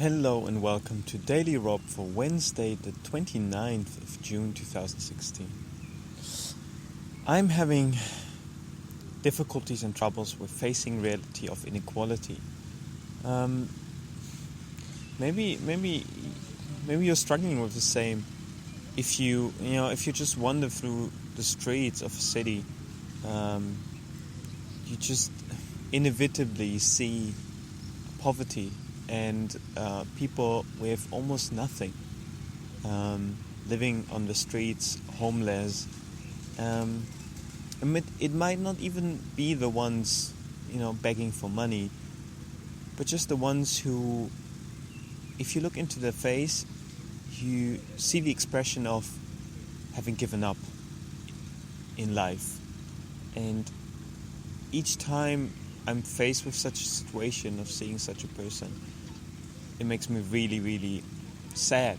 Hello and welcome to Daily Rob for Wednesday the 29th of June 2016. I'm having difficulties and troubles with facing reality of inequality. Maybe you're struggling with the same. If you just wander through the streets of a city, you just inevitably see poverty and people with almost nothing, living on the streets, homeless. It might not even be the ones, begging for money, but just the ones who, if you look into their face, you see the expression of having given up in life. And each time I'm faced with such a situation of seeing such a person, it makes me really, really sad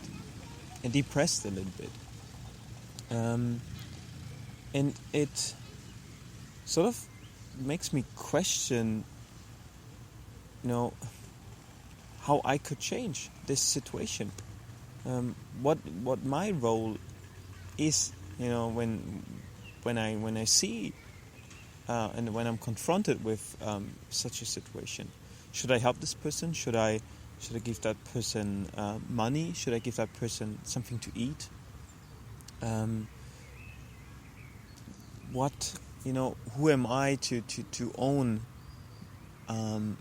and depressed a little bit. And it sort of makes me question, how I could change this situation. What my role is, when I see and when I'm confronted with such a situation. Should I help this person? Should I give that person money? Should I give that person something to eat? Who am I to own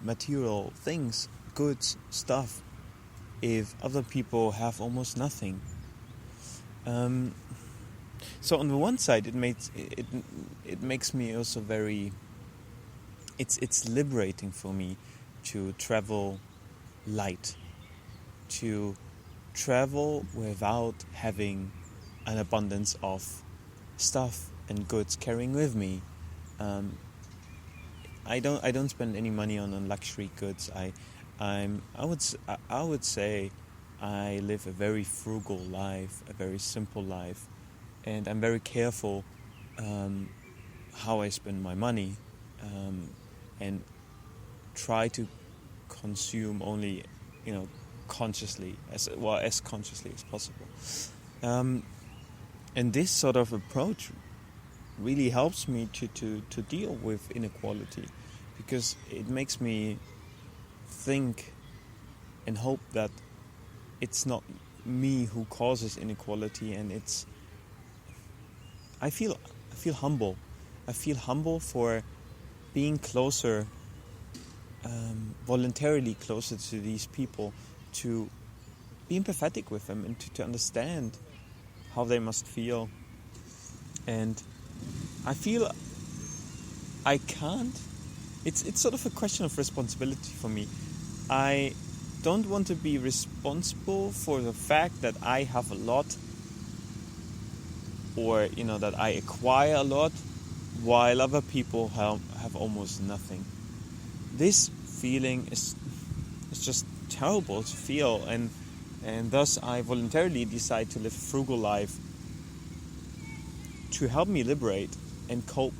material things, goods, stuff, if other people have almost nothing? So on the one side, it makes me also very. It's liberating for me to travel light, to travel without having an abundance of stuff and goods carrying with me. I don't spend any money on luxury goods. I would say I live a very frugal life, a very simple life, and I'm very careful how I spend my money, and try to consume only, consciously, as consciously as possible. And this sort of approach really helps me to deal with inequality, because it makes me think and hope that it's not me who causes inequality, and I feel humble. I feel humble for being closer, voluntarily closer to these people, to be empathetic with them and to understand how they must feel. And I feel I can't. It's sort of a question of responsibility for me. I don't want to be responsible for the fact that I have a lot, or that I acquire a lot, while other people have almost nothing. This feeling is just terrible to feel, and thus I voluntarily decide to live a frugal life to help me liberate and cope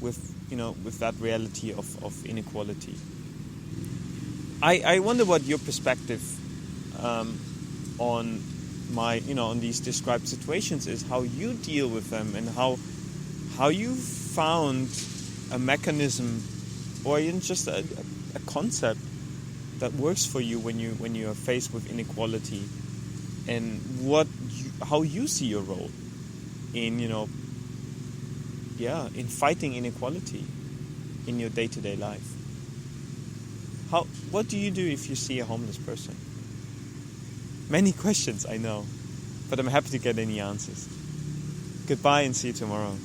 with that reality of inequality. I wonder what your perspective on my on these described situations is, how you deal with them, and how you found a mechanism or even just a concept that works for you when you are faced with inequality, and how you see your role in in fighting inequality in your day-to-day life. What do you do if you see a homeless person? Many questions, I know, but I'm happy to get any answers. Goodbye and see you tomorrow.